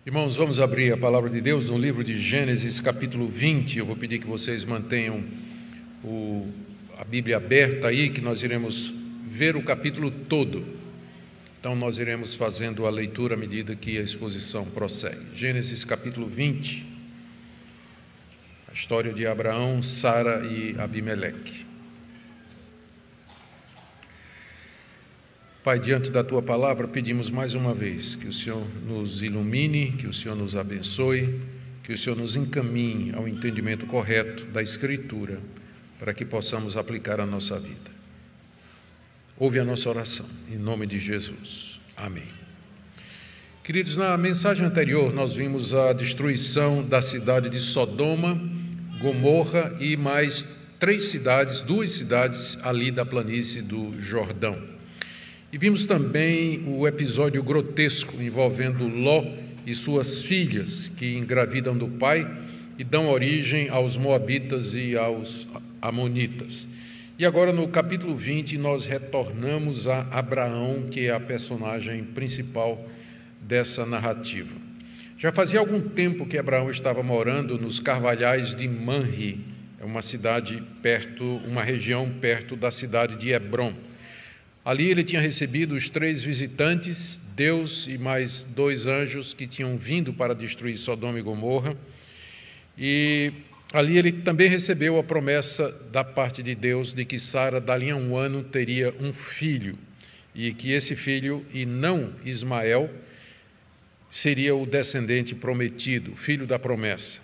Irmãos, vamos abrir a palavra de Deus no livro de Gênesis, capítulo 20. Eu vou pedir que vocês mantenham a Bíblia aberta aí, que nós iremos ver o capítulo todo. Então, nós iremos fazendo a leitura à medida que a exposição prossegue. Gênesis, capítulo 20. A história de Abraão, Sara e Abimeleque. Pai, diante da Tua palavra, pedimos mais uma vez que o Senhor nos ilumine, que o Senhor nos abençoe, que o Senhor nos encaminhe ao entendimento correto da Escritura, para que possamos aplicar a nossa vida. Ouve a nossa oração, em nome de Jesus. Amém. Queridos, na mensagem anterior, nós vimos a destruição da cidade de Sodoma, Gomorra e mais duas cidades ali da planície do Jordão. E vimos também o episódio grotesco envolvendo Ló e suas filhas, que engravidam do pai e dão origem aos moabitas e aos amonitas. E agora, no capítulo 20, nós retornamos a Abraão, que é a personagem principal dessa narrativa. Já fazia algum tempo que Abraão estava morando nos Carvalhais de Manre, é uma região perto da cidade de Hebrom. Ali ele tinha recebido os 3 visitantes, Deus e mais 2 anjos que tinham vindo para destruir Sodoma e Gomorra. E ali ele também recebeu a promessa da parte de Deus de que Sara, dali a 1 ano, teria um filho, e que esse filho, e não Ismael, seria o descendente prometido, o filho da promessa.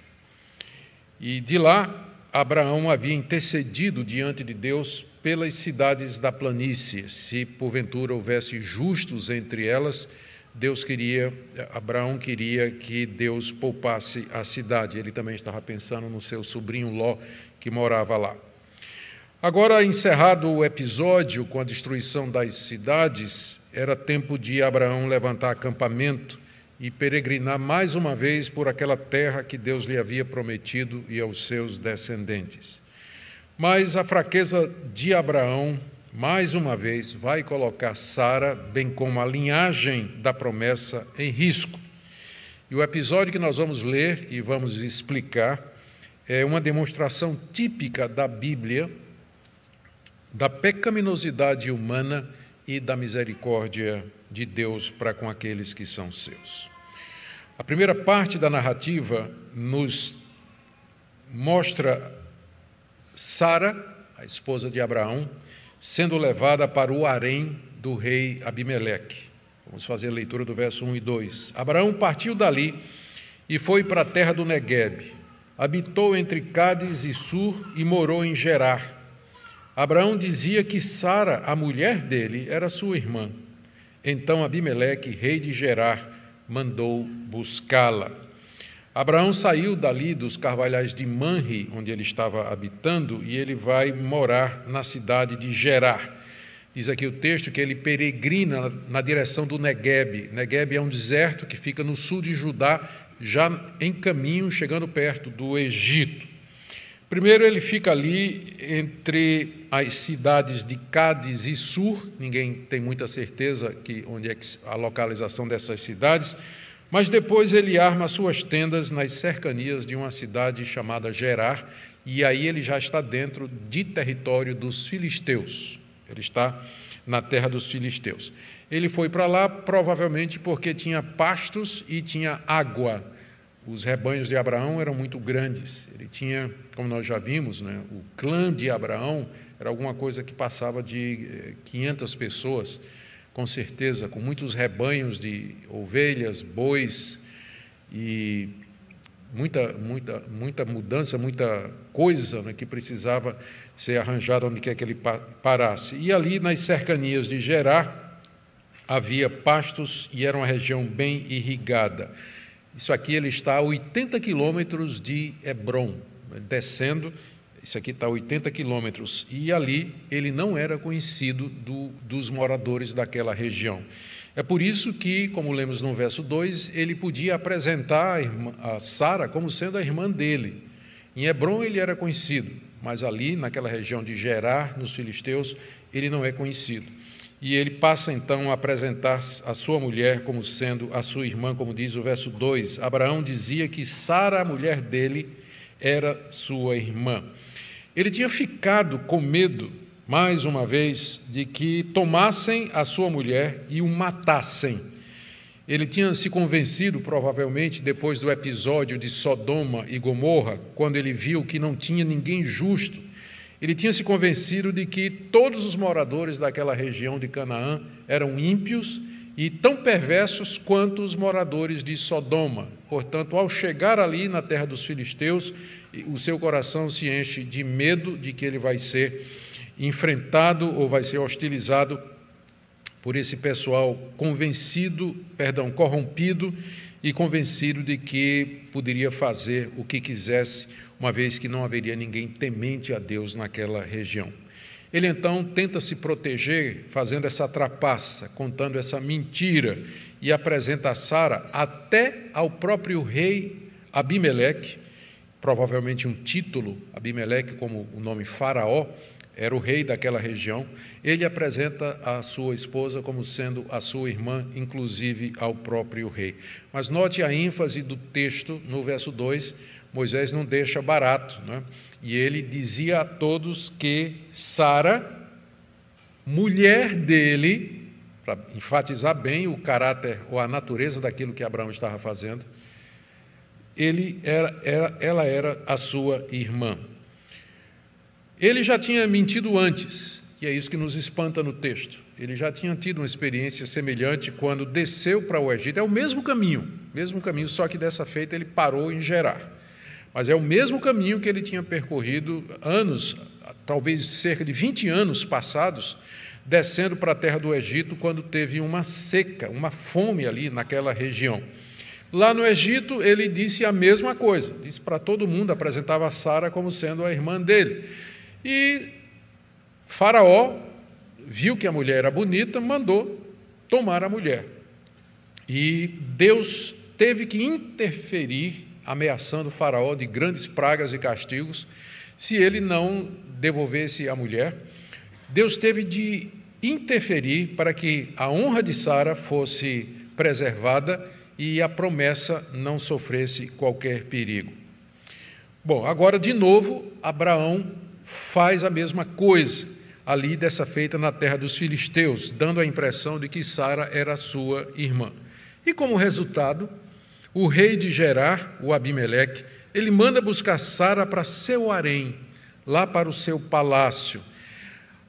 E de lá, Abraão havia intercedido diante de Deus pelas cidades da planície. Se porventura houvesse justos entre elas, Abraão queria que Deus poupasse a cidade. Ele também estava pensando no seu sobrinho Ló, que morava lá. Agora, encerrado o episódio com a destruição das cidades, era tempo de Abraão levantar acampamento e peregrinar mais uma vez por aquela terra que Deus lhe havia prometido e aos seus descendentes. Mas a fraqueza de Abraão, mais uma vez, vai colocar Sara, bem como a linhagem da promessa, em risco. E o episódio que nós vamos ler e vamos explicar é uma demonstração típica da Bíblia, da pecaminosidade humana e da misericórdia de Deus para com aqueles que são seus. A primeira parte da narrativa nos mostra Sara, a esposa de Abraão, sendo levada para o harém do rei Abimeleque. Vamos fazer a leitura do verso 1 e 2. Abraão partiu dali e foi para a terra do Neguebe. Habitou entre Cádiz e Sur e morou em Gerar. Abraão dizia que Sara, a mulher dele, era sua irmã. Então Abimeleque, rei de Gerar, mandou buscá-la. Abraão saiu dali dos Carvalhais de Manre, onde ele estava habitando, e ele vai morar na cidade de Gerar. Diz aqui o texto que ele peregrina na direção do Neguebe. Neguebe é um deserto que fica no sul de Judá, já em caminho, chegando perto do Egito. Primeiro ele fica ali entre as cidades de Cádiz e Sur, ninguém tem muita certeza onde é a localização dessas cidades, mas depois ele arma suas tendas nas cercanias de uma cidade chamada Gerar, e aí ele já está dentro de território dos filisteus. Ele está na terra dos filisteus. Ele foi para lá provavelmente porque tinha pastos e tinha água. Os rebanhos de Abraão eram muito grandes. Ele tinha, como nós já vimos, o clã de Abraão era alguma coisa que passava de 500 pessoas, com certeza, com muitos rebanhos de ovelhas, bois e muita mudança, muita coisa que precisava ser arranjada onde quer que ele parasse. E ali nas cercanias de Gerar havia pastos e era uma região bem irrigada. Isso aqui ele está a 80 quilômetros de Hebrom, descendo. Isso aqui está a 80 quilômetros, e ali ele não era conhecido dos moradores daquela região. É por isso que, como lemos no verso 2, ele podia apresentar a Sara como sendo a irmã dele. Em Hebrom ele era conhecido, mas ali, naquela região de Gerar, nos filisteus, ele não é conhecido. e ele passa então a apresentar a sua mulher como sendo a sua irmã, como diz o verso 2. Abraão dizia que Sara, a mulher dele, era sua irmã. Ele tinha ficado com medo, mais uma vez, de que tomassem a sua mulher e o matassem. Ele tinha se convencido, provavelmente, depois do episódio de Sodoma e Gomorra, quando ele viu que não tinha ninguém justo. Ele tinha se convencido de que todos os moradores daquela região de Canaã eram ímpios e tão perversos quanto os moradores de Sodoma. Portanto, ao chegar ali na terra dos filisteus, o seu coração se enche de medo de que ele vai ser enfrentado ou vai ser hostilizado por esse pessoal corrompido e convencido de que poderia fazer o que quisesse, uma vez que não haveria ninguém temente a Deus naquela região. Ele então tenta se proteger, fazendo essa trapaça, contando essa mentira, e apresenta a Sara até ao próprio rei Abimeleque, provavelmente um título. Abimeleque, como o nome Faraó, era o rei daquela região. Ele apresenta a sua esposa como sendo a sua irmã, inclusive ao próprio rei. Mas note a ênfase do texto no verso 2, Moisés não deixa barato, né? E ele dizia a todos que Sara, mulher dele, para enfatizar bem o caráter ou a natureza daquilo que Abraão estava fazendo, ela era a sua irmã. Ele já tinha mentido antes, e é isso que nos espanta no texto. Ele já tinha tido uma experiência semelhante quando desceu para o Egito. É o mesmo caminho, só que dessa feita ele parou em Gerar. Mas é o mesmo caminho que ele tinha percorrido anos, talvez cerca de 20 anos passados, descendo para a terra do Egito, quando teve uma seca, uma fome ali naquela região. Lá no Egito, ele disse a mesma coisa, disse para todo mundo, apresentava a Sara como sendo a irmã dele. E Faraó viu que a mulher era bonita, mandou tomar a mulher. E Deus teve que interferir, ameaçando Faraó de grandes pragas e castigos, se ele não devolvesse a mulher. Deus teve de interferir para que a honra de Sara fosse preservada e a promessa não sofresse qualquer perigo. Bom, agora de novo, Abraão faz a mesma coisa, ali dessa feita na terra dos filisteus, dando a impressão de que Sara era sua irmã. E como resultado, o rei de Gerar, o Abimeleque, ele manda buscar Sara para seu harém, lá para o seu palácio.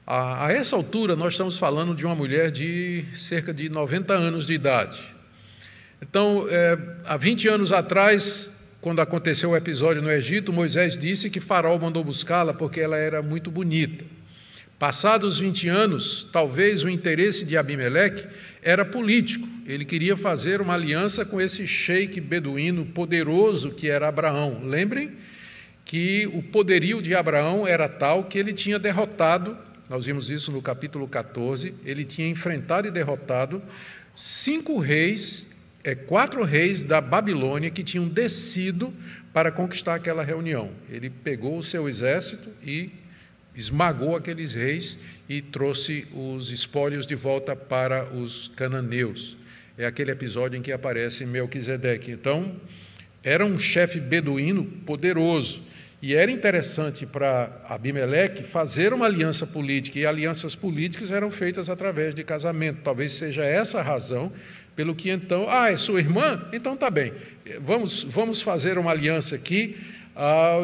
A essa altura, nós estamos falando de uma mulher de cerca de 90 anos de idade. Então, há 20 anos atrás, quando aconteceu o episódio no Egito, Moisés disse que Faraó mandou buscá-la porque ela era muito bonita. Passados 20 anos, talvez o interesse de Abimeleque era político. Ele queria fazer uma aliança com esse sheik beduíno poderoso que era Abraão. Lembrem que o poderio de Abraão era tal que ele tinha derrotado, nós vimos isso no capítulo 14, ele tinha enfrentado e derrotado 4 reis da Babilônia que tinham descido para conquistar aquela reunião. Ele pegou o seu exército e esmagou aqueles reis e trouxe os espólios de volta para os cananeus. É aquele episódio em que aparece Melquisedeque. Então, era um chefe beduíno poderoso. E era interessante para Abimeleque fazer uma aliança política, e alianças políticas eram feitas através de casamento. Talvez seja essa a razão pelo que então, é sua irmã? Então tá bem, vamos fazer uma aliança aqui,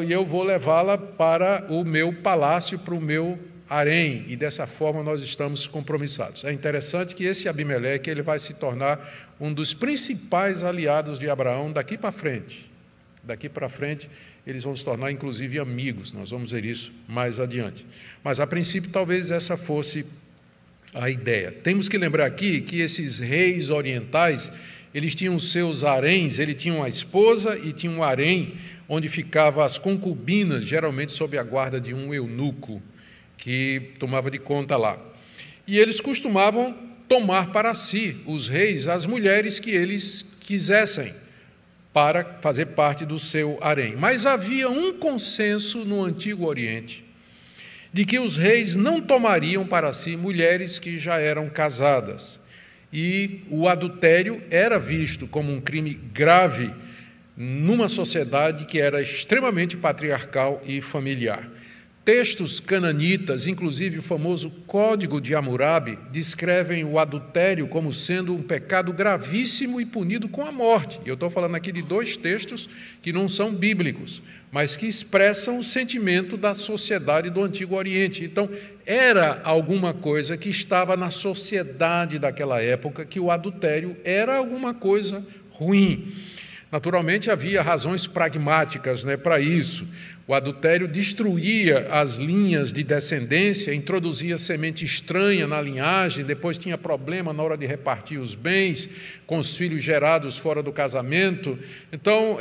e eu vou levá-la para o meu palácio, para o meu harém, e dessa forma nós estamos compromissados. É interessante que esse Abimeleque ele vai se tornar um dos principais aliados de Abraão daqui para frente. Daqui para frente, eles vão se tornar, inclusive, amigos. Nós vamos ver isso mais adiante. Mas, a princípio, talvez essa fosse a ideia. Temos que lembrar aqui que esses reis orientais, eles tinham seus haréns, ele tinha uma esposa e tinha um harém, onde ficavam as concubinas, geralmente sob a guarda de um eunuco, que tomava de conta lá. E eles costumavam tomar para si, os reis, as mulheres que eles quisessem, para fazer parte do seu harém. Mas havia um consenso no Antigo Oriente, de que os reis não tomariam para si mulheres que já eram casadas. E o adultério era visto como um crime grave numa sociedade que era extremamente patriarcal e familiar. Textos cananitas, inclusive o famoso Código de Hammurabi, descrevem o adultério como sendo um pecado gravíssimo e punido com a morte. Eu estou falando aqui de dois textos que não são bíblicos, mas que expressam o sentimento da sociedade do Antigo Oriente. Então, era alguma coisa que estava na sociedade daquela época, que o adultério era alguma coisa ruim. Naturalmente, havia razões pragmáticas, para isso. O adultério destruía as linhas de descendência, introduzia semente estranha na linhagem, depois tinha problema na hora de repartir os bens com os filhos gerados fora do casamento. Então,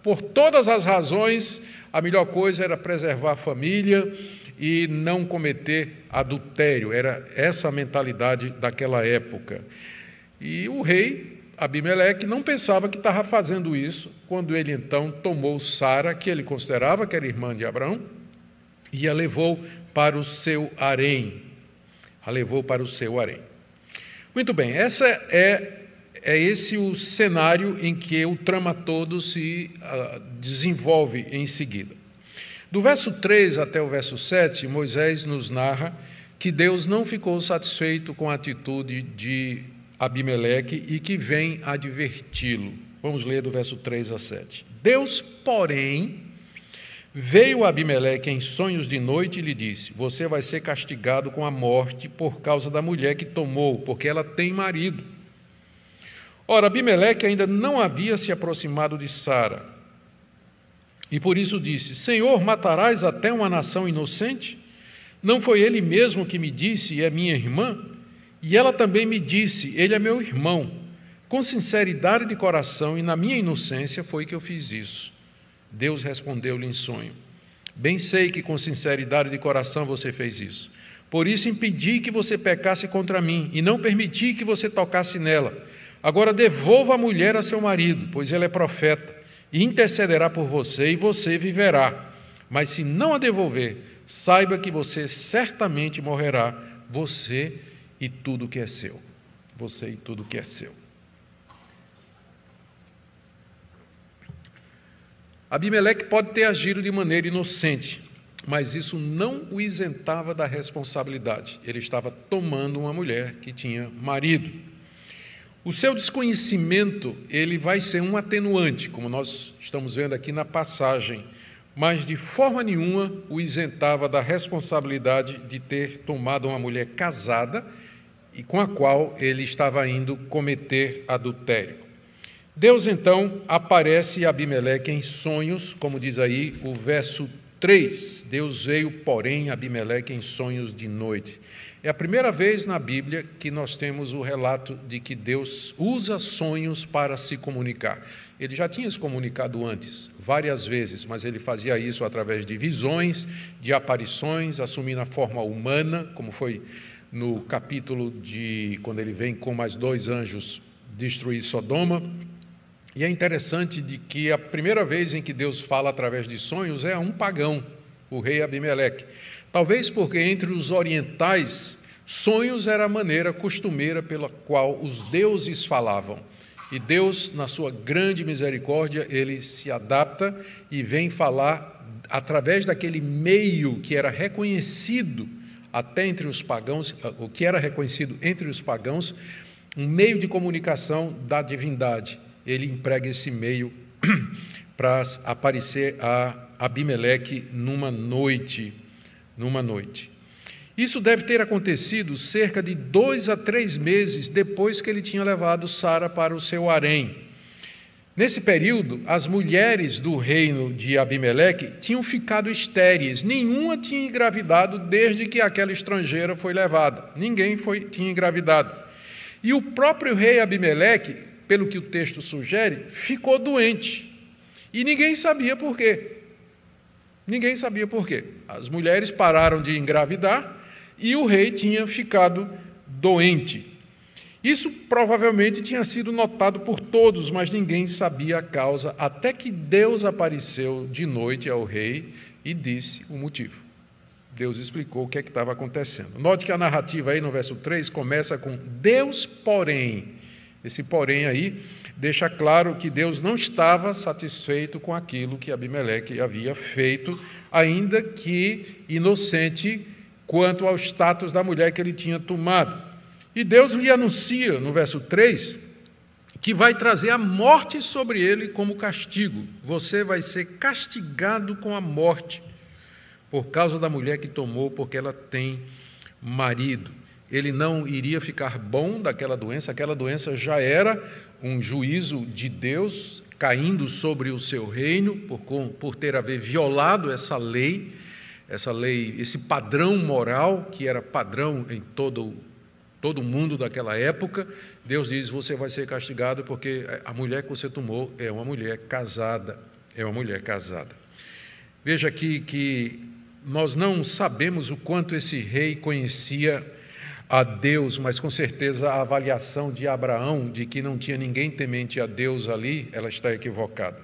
por todas as razões, a melhor coisa era preservar a família e não cometer adultério. Era essa a mentalidade daquela época. E o rei Abimeleque não pensava que estava fazendo isso quando ele, então, tomou Sara, que ele considerava que era irmã de Abraão, e a levou para o seu harém. Muito bem, esse o cenário em que o trama todo se desenvolve em seguida. Do verso 3 até o verso 7, Moisés nos narra que Deus não ficou satisfeito com a atitude de Abimeleque e que vem adverti-lo. Vamos ler do verso 3 a 7. Deus, porém, veio a Abimeleque em sonhos de noite e lhe disse: você vai ser castigado com a morte por causa da mulher que tomou, porque ela tem marido. Ora, Abimeleque ainda não havia se aproximado de Sara, e por isso disse: Senhor, matarás até uma nação inocente? Não foi ele mesmo que me disse, é minha irmã? E ela também me disse, ele é meu irmão. Com sinceridade de coração e na minha inocência foi que eu fiz isso. Deus respondeu-lhe em sonho: bem sei que com sinceridade de coração você fez isso. Por isso impedi que você pecasse contra mim e não permiti que você tocasse nela. Agora devolva a mulher a seu marido, pois ele é profeta, e intercederá por você e você viverá. Mas se não a devolver, saiba que você certamente morrerá, você e tudo que é seu. Você e tudo que é seu. Abimeleque pode ter agido de maneira inocente, mas isso não o isentava da responsabilidade. Ele estava tomando uma mulher que tinha marido. O seu desconhecimento, ele vai ser um atenuante, como nós estamos vendo aqui na passagem, mas de forma nenhuma o isentava da responsabilidade de ter tomado uma mulher casada e com a qual ele estava indo cometer adultério. Deus, então, aparece a Abimeleque em sonhos, como diz aí o verso 3. Deus veio, porém, a Abimeleque em sonhos de noite. É a primeira vez na Bíblia que nós temos o relato de que Deus usa sonhos para se comunicar. Ele já tinha se comunicado antes, várias vezes, mas ele fazia isso através de visões, de aparições, assumindo a forma humana, como foi no capítulo quando ele vem com mais 2 anjos destruir Sodoma. E é interessante de que a primeira vez em que Deus fala através de sonhos é a um pagão, o rei Abimeleque. Talvez porque entre os orientais, sonhos era a maneira costumeira pela qual os deuses falavam. E Deus, na sua grande misericórdia, ele se adapta e vem falar através daquele meio que era reconhecido até entre os pagãos, o que era reconhecido entre os pagãos, um meio de comunicação da divindade. Ele emprega esse meio para aparecer a Abimeleque numa noite. Isso deve ter acontecido cerca de 2 a 3 meses depois que ele tinha levado Sara para o seu harém. Nesse período, as mulheres do reino de Abimeleque tinham ficado estéreis, nenhuma tinha engravidado desde que aquela estrangeira foi levada, ninguém tinha engravidado. E o próprio rei Abimeleque, pelo que o texto sugere, ficou doente, e ninguém sabia por quê. Ninguém sabia por quê. As mulheres pararam de engravidar e o rei tinha ficado doente. Isso provavelmente tinha sido notado por todos, mas ninguém sabia a causa, até que Deus apareceu de noite ao rei e disse o motivo. Deus explicou o que é que estava acontecendo. Note que a narrativa aí no verso 3 começa com Deus, porém. Esse porém aí deixa claro que Deus não estava satisfeito com aquilo que Abimeleque havia feito, ainda que inocente quanto ao status da mulher que ele tinha tomado. E Deus lhe anuncia, no verso 3, que vai trazer a morte sobre ele como castigo. Você vai ser castigado com a morte por causa da mulher que tomou, porque ela tem marido. Ele não iria ficar bom daquela doença, aquela doença já era um juízo de Deus caindo sobre o seu reino, por ter haver violado essa lei, esse padrão moral, que era padrão em todo o mundo daquela época. Deus diz, você vai ser castigado porque a mulher que você tomou é uma mulher casada, Veja aqui que nós não sabemos o quanto esse rei conhecia a Deus, mas com certeza a avaliação de Abraão de que não tinha ninguém temente a Deus ali, ela está equivocada.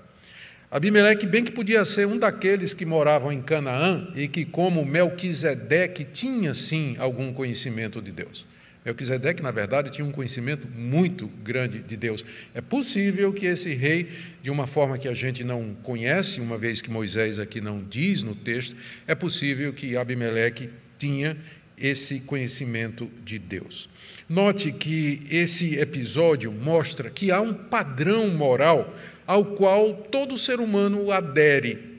Abimeleque bem que podia ser um daqueles que moravam em Canaã e que, como Melquisedeque, tinha sim algum conhecimento de Deus. Melquisedeque, na verdade, tinha um conhecimento muito grande de Deus. É possível que esse rei, de uma forma que a gente não conhece, uma vez que Moisés aqui não diz no texto, é possível que Abimeleque tinha esse conhecimento de Deus. Note que esse episódio mostra que há um padrão moral ao qual todo ser humano adere.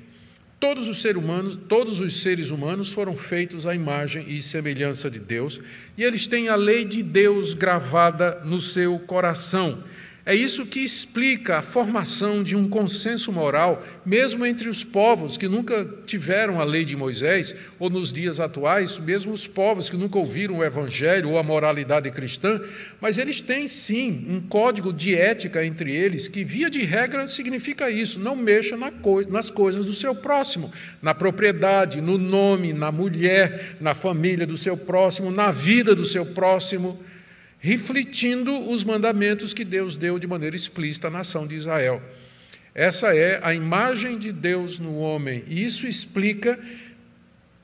Todos os seres humanos foram feitos à imagem e semelhança de Deus, e eles têm a lei de Deus gravada no seu coração. É isso que explica a formação de um consenso moral, mesmo entre os povos que nunca tiveram a lei de Moisés, ou nos dias atuais, mesmo os povos que nunca ouviram o Evangelho ou a moralidade cristã, mas eles têm sim um código de ética entre eles, que via de regra significa isso, não mexa nas coisas do seu próximo, na propriedade, no nome, na mulher, na família do seu próximo, na vida do seu próximo, refletindo os mandamentos que Deus deu de maneira explícita à nação de Israel. Essa é a imagem de Deus no homem, e isso explica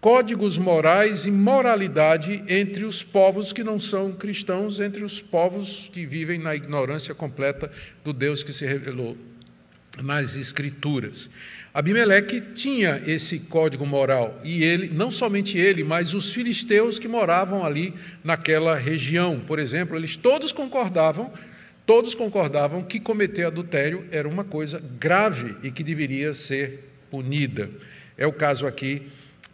códigos morais e moralidade entre os povos que não são cristãos, entre os povos que vivem na ignorância completa do Deus que se revelou nas Escrituras. Abimeleque tinha esse código moral, e ele, não somente ele, mas os filisteus que moravam ali naquela região, por exemplo, eles todos concordavam que cometer adultério era uma coisa grave e que deveria ser punida. É o caso aqui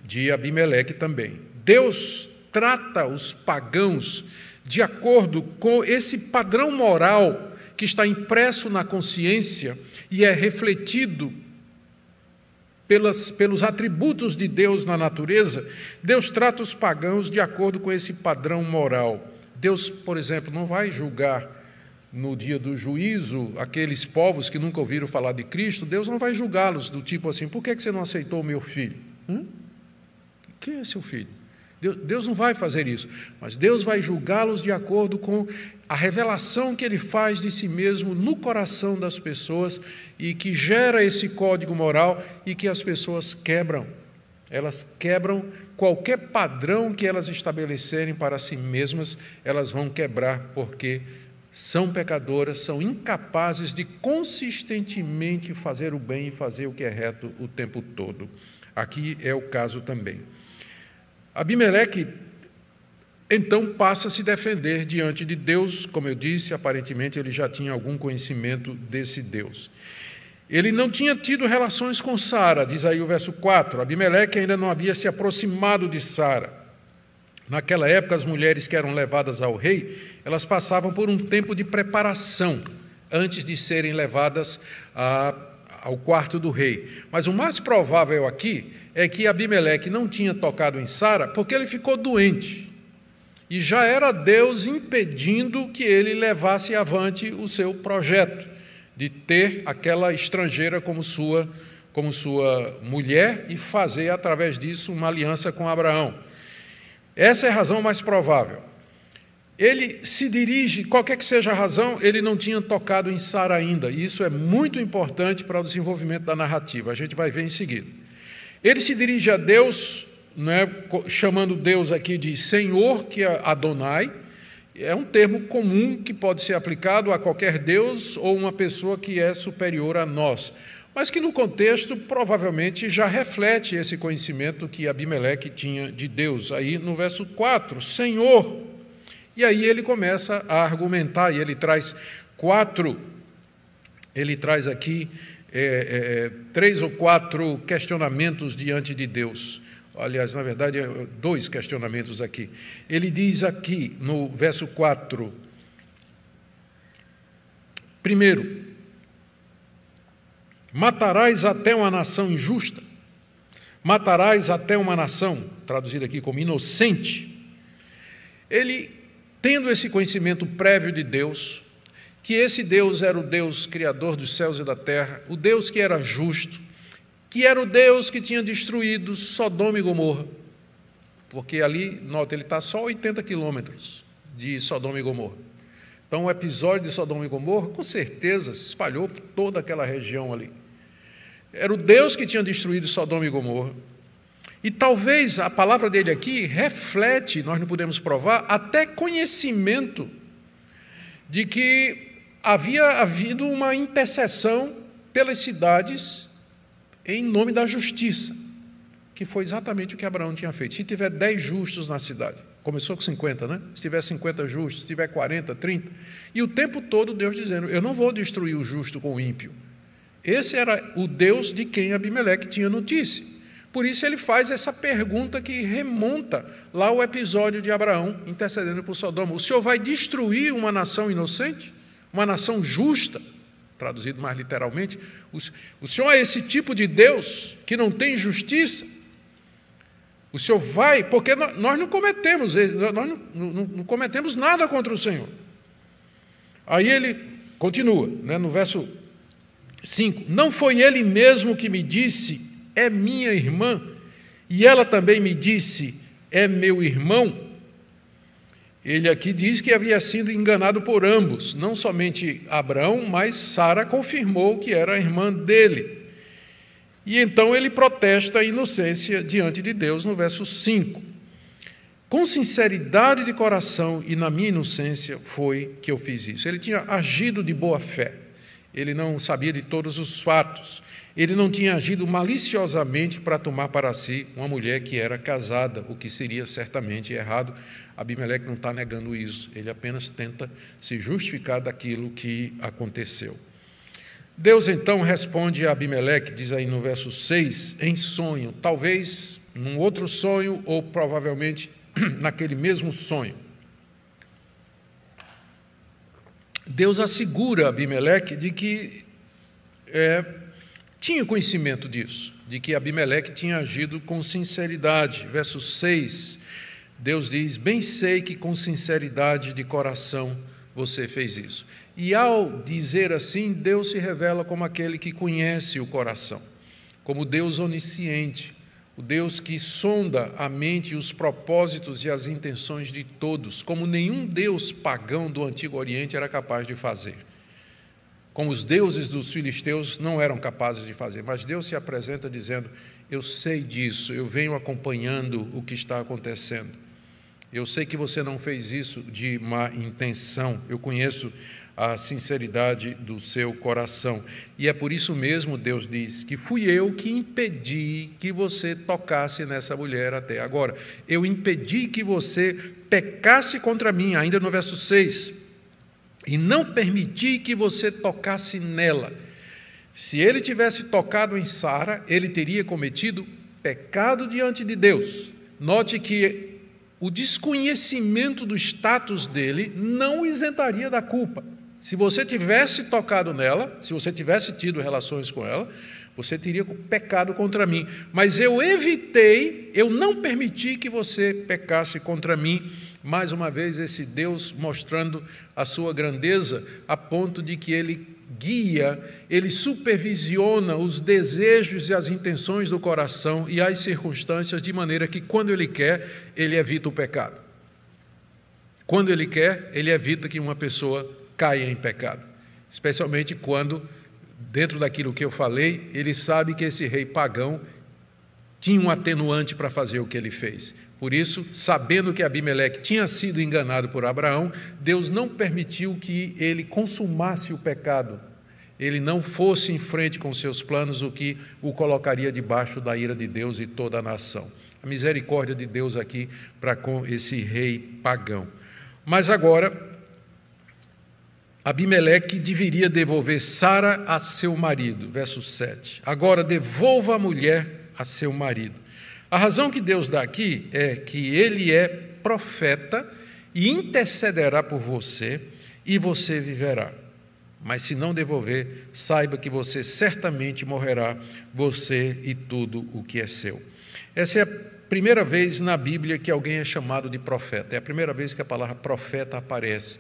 de Abimeleque também. Deus trata os pagãos de acordo com esse padrão moral que está impresso na consciência e é refletido pelos atributos de Deus na natureza. Deus trata os pagãos de acordo com esse padrão moral. Deus, por exemplo, não vai julgar no dia do juízo aqueles povos que nunca ouviram falar de Cristo. Deus não vai julgá-los do tipo assim, por que você não aceitou o meu filho? Quem é seu filho? Deus não vai fazer isso, mas Deus vai julgá-los de acordo com a revelação que Ele faz de si mesmo no coração das pessoas e que gera esse código moral e que as pessoas quebram. Elas quebram qualquer padrão que elas estabelecerem para si mesmas, elas vão quebrar porque são pecadoras, são incapazes de consistentemente fazer o bem e fazer o que é reto o tempo todo. Aqui é o caso também. Abimeleque, então, passa a se defender diante de Deus. Como eu disse, aparentemente ele já tinha algum conhecimento desse Deus. Ele não tinha tido relações com Sara, diz aí o verso 4. Abimeleque ainda não havia se aproximado de Sara. Naquela época, as mulheres que eram levadas ao rei, elas passavam por um tempo de preparação antes de serem levadas ao quarto do rei. Mas o mais provável aqui é que Abimeleque não tinha tocado em Sara porque ele ficou doente. E já era Deus impedindo que ele levasse avante o seu projeto de ter aquela estrangeira como sua mulher e fazer, através disso, uma aliança com Abraão. Essa é a razão mais provável. Ele se dirige, qualquer que seja a razão, ele não tinha tocado em Sara ainda, e isso é muito importante para o desenvolvimento da narrativa, a gente vai ver em seguida. Ele se dirige a Deus chamando Deus aqui de Senhor, que é Adonai, é um termo comum que pode ser aplicado a qualquer Deus ou uma pessoa que é superior a nós, mas que no contexto provavelmente já reflete esse conhecimento que Abimeleque tinha de Deus. Aí no verso 4, Senhor. E aí ele começa a argumentar, e ele traz aqui 3 ou 4 questionamentos diante de Deus. Aliás, na verdade, 2 questionamentos aqui. Ele diz aqui, no verso 4, primeiro, matarás até uma nação injusta? Matarás até uma nação, traduzido aqui como inocente? Ele, tendo esse conhecimento prévio de Deus, que esse Deus era o Deus criador dos céus e da terra, o Deus que era justo, que era o Deus que tinha destruído Sodoma e Gomorra, porque ali, nota, ele está só a 80 quilômetros de Sodoma e Gomorra. Então, o episódio de Sodoma e Gomorra, com certeza, se espalhou por toda aquela região ali. Era o Deus que tinha destruído Sodoma e Gomorra. E talvez a palavra dele aqui reflete, nós não podemos provar, até conhecimento de que havia havido uma intercessão pelas cidades em nome da justiça, que foi exatamente o que Abraão tinha feito. Se tiver 10 justos na cidade, começou com 50, né? Se tiver 50 justos, se tiver 40, 30, e o tempo todo Deus dizendo, eu não vou destruir o justo com o ímpio. Esse era o Deus de quem Abimeleque tinha notícia. Por isso ele faz essa pergunta que remonta lá ao episódio de Abraão intercedendo por Sodoma. O Senhor vai destruir uma nação inocente? Uma nação justa? Traduzido mais literalmente, o Senhor é esse tipo de Deus que não tem justiça? O Senhor vai, porque nós não cometemos, não cometemos nada contra o Senhor. Aí ele continua, no verso 5, não foi ele mesmo que me disse, é minha irmã, e ela também me disse, é meu irmão? Ele aqui diz que havia sido enganado por ambos, não somente Abraão, mas Sara confirmou que era a irmã dele. E então ele protesta a inocência diante de Deus no verso 5. Com sinceridade de coração e na minha inocência foi que eu fiz isso. Ele tinha agido de boa fé, ele não sabia de todos os fatos, ele não tinha agido maliciosamente para tomar para si uma mulher que era casada, o que seria certamente errado. Abimeleque não está negando isso, ele apenas tenta se justificar daquilo que aconteceu. Deus então responde a Abimeleque, diz aí no verso 6, em sonho, talvez num outro sonho ou provavelmente naquele mesmo sonho. Deus assegura a Abimeleque de que tinha conhecimento disso, de que Abimeleque tinha agido com sinceridade. Verso 6, Deus diz, bem sei que com sinceridade de coração você fez isso. E ao dizer assim, Deus se revela como aquele que conhece o coração, como Deus onisciente, o Deus que sonda a mente, os propósitos e as intenções de todos, como nenhum Deus pagão do Antigo Oriente era capaz de fazer. Como os deuses dos filisteus não eram capazes de fazer, mas Deus se apresenta dizendo, eu sei disso, eu venho acompanhando o que está acontecendo. Eu sei que você não fez isso de má intenção, eu conheço a sinceridade do seu coração. E é por isso mesmo, Deus diz, que fui eu que impedi que você tocasse nessa mulher até agora. Eu impedi que você pecasse contra mim, ainda no verso 6, e não permiti que você tocasse nela. Se ele tivesse tocado em Sara, ele teria cometido pecado diante de Deus. Note que o desconhecimento do status dele não o isentaria da culpa. Se você tivesse tocado nela, se você tivesse tido relações com ela, você teria pecado contra mim. Mas eu evitei, eu não permiti que você pecasse contra mim. Mais uma vez, esse Deus mostrando a sua grandeza, a ponto de que ele guia, ele supervisiona os desejos e as intenções do coração e as circunstâncias, de maneira que, quando ele quer, ele evita o pecado. Quando ele quer, ele evita que uma pessoa caia em pecado. Especialmente quando, dentro daquilo que eu falei, ele sabe que esse rei pagão tinha um atenuante para fazer o que ele fez. Por isso, sabendo que Abimeleque tinha sido enganado por Abraão, Deus não permitiu que ele consumasse o pecado. Ele não fosse em frente com seus planos, o que o colocaria debaixo da ira de Deus e toda a nação. A misericórdia de Deus aqui para com esse rei pagão. Mas agora, Abimeleque deveria devolver Sara a seu marido, verso 7. Agora devolva a mulher a seu marido. A razão que Deus dá aqui é que ele é profeta e intercederá por você e você viverá. Mas se não devolver, saiba que você certamente morrerá, você e tudo o que é seu. Essa é a primeira vez na Bíblia que alguém é chamado de profeta. É a primeira vez que a palavra profeta aparece.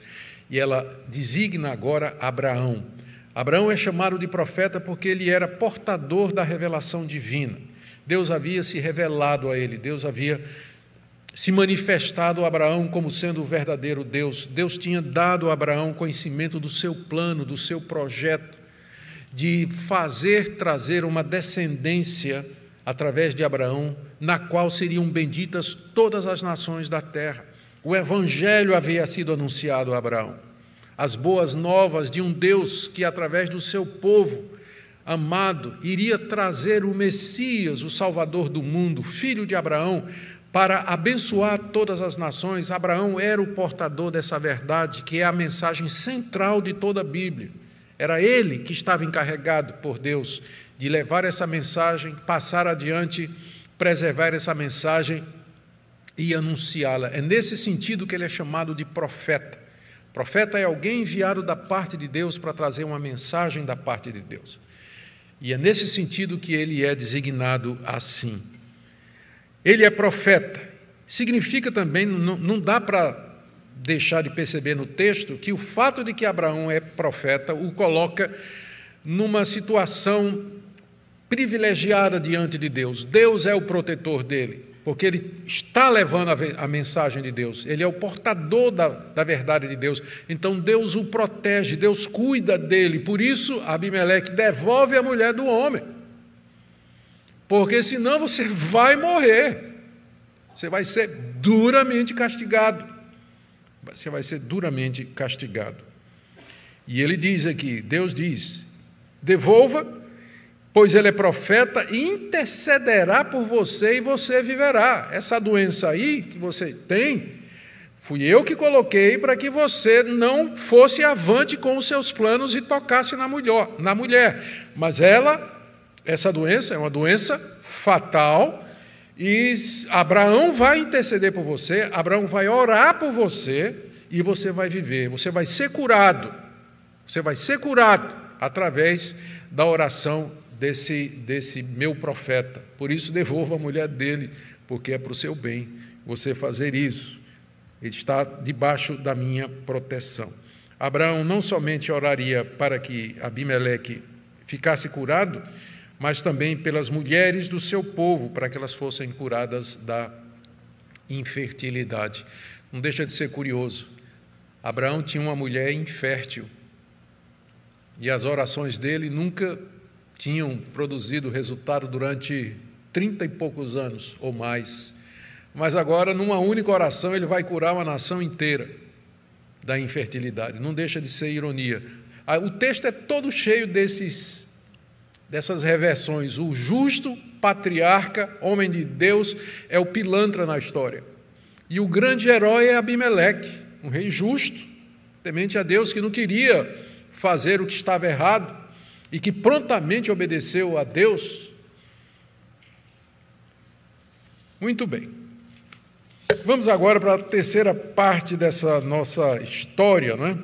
E ela designa agora Abraão. Abraão é chamado de profeta porque ele era portador da revelação divina. Deus havia se revelado a ele, Deus havia se manifestado a Abraão como sendo o verdadeiro Deus. Deus tinha dado a Abraão conhecimento do seu plano, do seu projeto, de trazer uma descendência através de Abraão, na qual seriam benditas todas as nações da terra. O Evangelho havia sido anunciado a Abraão. As boas novas de um Deus que, através do seu povo amado, iria trazer o Messias, o Salvador do mundo, filho de Abraão, para abençoar todas as nações. Abraão era o portador dessa verdade, que é a mensagem central de toda a Bíblia. Era ele que estava encarregado por Deus de levar essa mensagem, passar adiante, preservar essa mensagem e anunciá-la. É nesse sentido que ele é chamado de profeta. Profeta é alguém enviado da parte de Deus para trazer uma mensagem da parte de Deus. E é nesse sentido que ele é designado assim. Ele é profeta. Significa também, não dá para deixar de perceber no texto, que o fato de que Abraão é profeta o coloca numa situação privilegiada diante de Deus. Deus é o protetor dele, porque ele está levando a mensagem de Deus. Ele é o portador da verdade de Deus. Então Deus o protege, Deus cuida dele. Por isso, Abimeleque devolve a mulher do homem. Porque senão você vai morrer. Você vai ser duramente castigado. Você vai ser duramente castigado. E ele diz aqui, Deus diz, devolva, pois ele é profeta e intercederá por você e você viverá. Essa doença aí que você tem, fui eu que coloquei para que você não fosse avante com os seus planos e tocasse na mulher. Mas essa doença é uma doença fatal e Abraão vai interceder por você, Abraão vai orar por você e você vai viver, você vai ser curado. Você vai ser curado através da oração desse meu profeta. Por isso, devolva a mulher dele, porque é para o seu bem você fazer isso. Ele está debaixo da minha proteção. Abraão não somente oraria para que Abimeleque ficasse curado, mas também pelas mulheres do seu povo, para que elas fossem curadas da infertilidade. Não deixa de ser curioso. Abraão tinha uma mulher infértil, e as orações dele nunca tinham produzido resultado durante 30 e poucos anos ou mais. Mas agora, numa única oração, ele vai curar uma nação inteira da infertilidade. Não deixa de ser ironia. O texto é todo cheio dessas reversões. O justo patriarca, homem de Deus, é o pilantra na história. E o grande herói é Abimeleque, um rei justo, temente a Deus, que não queria fazer o que estava errado e que prontamente obedeceu a Deus. Muito bem. Vamos agora para a terceira parte dessa nossa história, não é?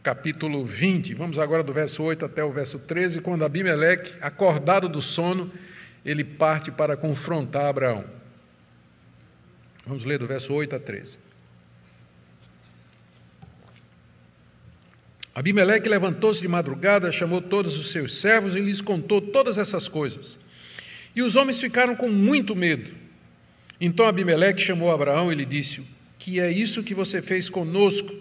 Capítulo 20. Vamos agora do verso 8 até o verso 13, quando Abimeleque, acordado do sono, ele parte para confrontar Abraão. Vamos ler do verso 8 a 13. Abimeleque levantou-se de madrugada, chamou todos os seus servos e lhes contou todas essas coisas. E os homens ficaram com muito medo. Então Abimeleque chamou Abraão e lhe disse: que é isso que você fez conosco?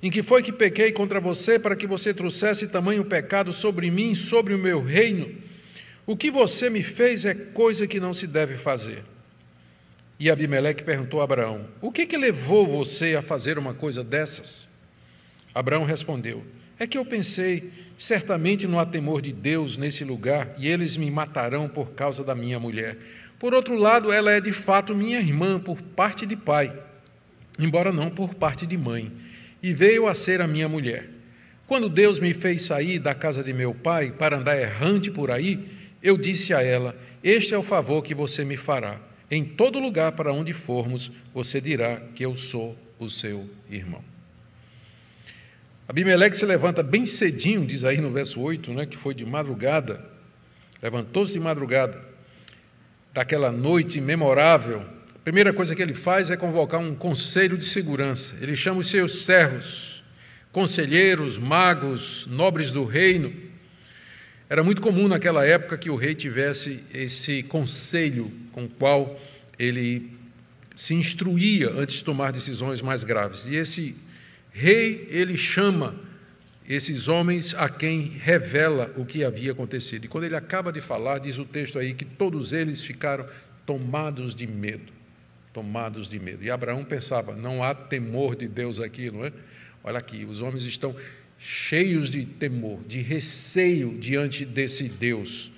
Em que foi que pequei contra você para que você trouxesse tamanho pecado sobre mim e sobre o meu reino? O que você me fez é coisa que não se deve fazer. E Abimeleque perguntou a Abraão: o que levou você a fazer uma coisa dessas? Abraão respondeu: é que eu pensei, certamente não há temor de Deus nesse lugar, e eles me matarão por causa da minha mulher. Por outro lado, ela é de fato minha irmã por parte de pai, embora não por parte de mãe, e veio a ser a minha mulher. Quando Deus me fez sair da casa de meu pai para andar errante por aí, eu disse a ela: este é o favor que você me fará. Em todo lugar para onde formos, você dirá que eu sou o seu irmão. Abimeleque se levanta bem cedinho, diz aí no verso 8, que foi de madrugada, levantou-se de madrugada, daquela noite memorável. A primeira coisa que ele faz é convocar um conselho de segurança. Ele chama os seus servos, conselheiros, magos, nobres do reino. Era muito comum naquela época que o rei tivesse esse conselho com o qual ele se instruía antes de tomar decisões mais graves. E esse rei, ele chama esses homens a quem revela o que havia acontecido. E quando ele acaba de falar, diz o texto aí que todos eles ficaram tomados de medo. Tomados de medo. E Abraão pensava: não há temor de Deus aqui, não é? Olha aqui, os homens estão cheios de temor, de receio diante desse Deus.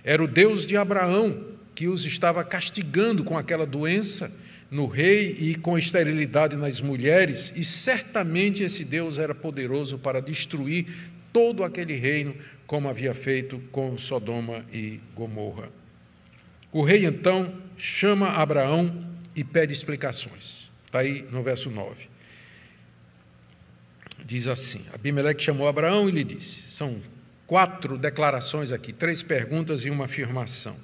Era o Deus de Abraão que os estava castigando com aquela doença no rei e com esterilidade nas mulheres, e certamente esse Deus era poderoso para destruir todo aquele reino, como havia feito com Sodoma e Gomorra. O rei, então, chama Abraão e pede explicações. Está aí no verso 9. Diz assim: Abimeleque chamou Abraão e lhe disse, são 4 declarações aqui, 3 perguntas e uma afirmação.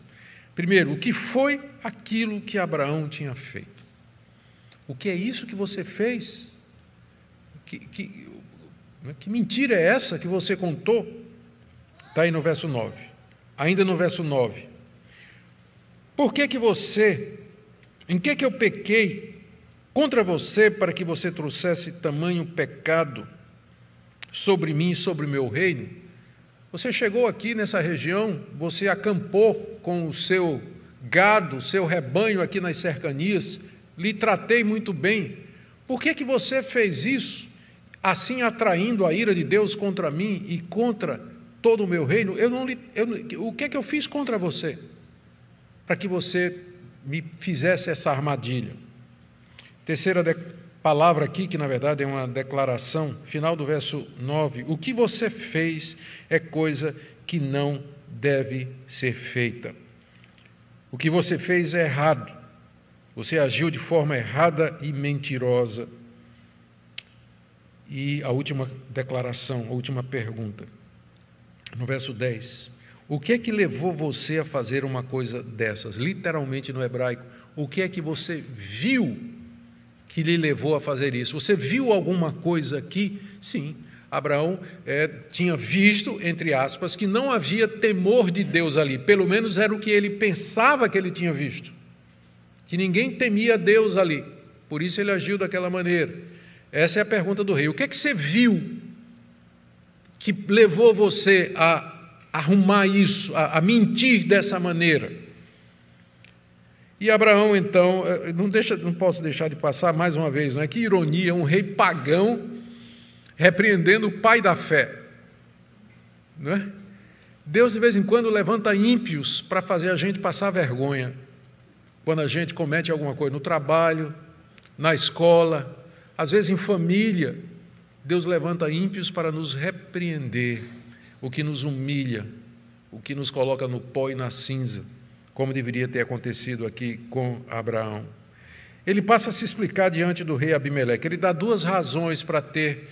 Primeiro, o que foi aquilo que Abraão tinha feito? O que é isso que você fez? Que mentira é essa que você contou? Está aí no verso 9. Ainda no verso 9. Em que eu pequei contra você para que você trouxesse tamanho pecado sobre mim e sobre o meu reino? Você chegou aqui nessa região, você acampou com o seu gado, seu rebanho aqui nas cercanias, lhe tratei muito bem. Por que você fez isso, assim atraindo a ira de Deus contra mim e contra todo o meu reino? O que eu fiz contra você, para que você me fizesse essa armadilha? Terceira palavra aqui, que na verdade é uma declaração, final do verso 9. O que você fez é coisa que não deve ser feita. O que você fez é errado. Você agiu de forma errada e mentirosa. E a última declaração, a última pergunta, no verso 10. O que é que levou você a fazer uma coisa dessas? Literalmente no hebraico, o que é que você viu que lhe levou a fazer isso? Você viu alguma coisa aqui? Sim, Abraão tinha visto, entre aspas, que não havia temor de Deus ali. Pelo menos era o que ele pensava que ele tinha visto. Que ninguém temia Deus ali. Por isso ele agiu daquela maneira. Essa é a pergunta do rei. O que é que você viu que levou você a arrumar isso, a mentir dessa maneira? E Abraão, então, não posso deixar de passar mais uma vez, não é? Que ironia, um rei pagão repreendendo o pai da fé, não é? Deus, de vez em quando, levanta ímpios para fazer a gente passar vergonha, quando a gente comete alguma coisa no trabalho, na escola, às vezes em família. Deus levanta ímpios para nos repreender, o que nos humilha, o que nos coloca no pó e na cinza, como deveria ter acontecido aqui com Abraão. Ele passa a se explicar diante do rei Abimeleque. Ele dá 2 razões para ter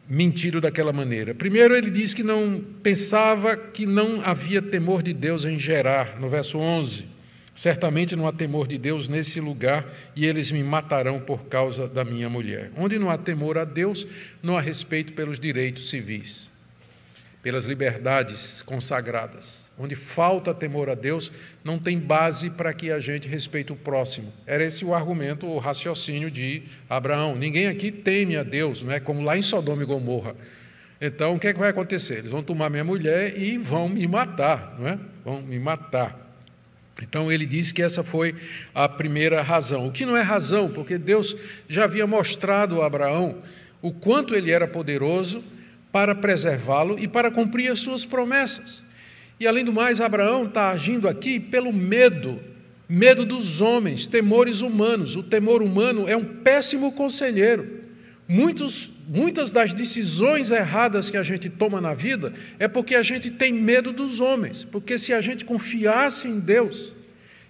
mentido daquela maneira. Primeiro, ele diz que não pensava que não havia temor de Deus em Gerar, no verso 11. Certamente não há temor de Deus nesse lugar, e eles me matarão por causa da minha mulher. Onde não há temor a Deus, não há respeito pelos direitos civis, pelas liberdades consagradas. Onde falta temor a Deus, não tem base para que a gente respeite o próximo. Era esse o argumento, o raciocínio de Abraão. Ninguém aqui teme a Deus, não é? Como lá em Sodoma e Gomorra. Então, o que é que vai acontecer? Eles vão tomar minha mulher e vão me matar, não é? vão me matar. Então ele diz que essa foi a primeira razão. O que não é razão, porque Deus já havia mostrado a Abraão o quanto ele era poderoso para preservá-lo e para cumprir as suas promessas. E além do mais, Abraão está agindo aqui pelo medo dos homens, temores humanos. O temor humano é um péssimo conselheiro. Muitas das decisões erradas que a gente toma na vida é porque a gente tem medo dos homens, porque se a gente confiasse em Deus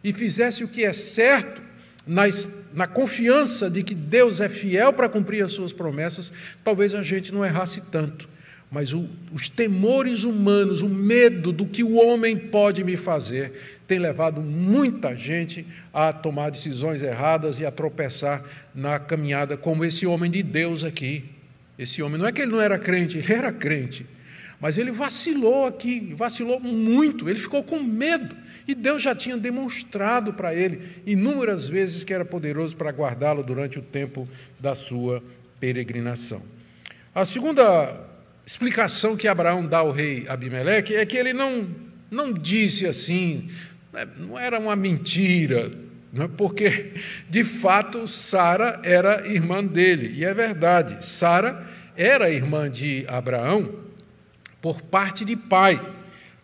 e fizesse o que é certo, na confiança de que Deus é fiel para cumprir as suas promessas, talvez a gente não errasse tanto. Mas os temores humanos, o medo do que o homem pode me fazer, tem levado muita gente a tomar decisões erradas e a tropeçar na caminhada, como esse homem de Deus aqui. Esse homem, não é que ele não era crente, ele era crente, mas ele vacilou aqui, vacilou muito, ele ficou com medo, e Deus já tinha demonstrado para ele inúmeras vezes que era poderoso para guardá-lo durante o tempo da sua peregrinação. A segunda explicação que Abraão dá ao rei Abimeleque é que ele não disse assim, não era uma mentira, porque, de fato, Sara era irmã dele, e é verdade, Sara era irmã de Abraão por parte de pai.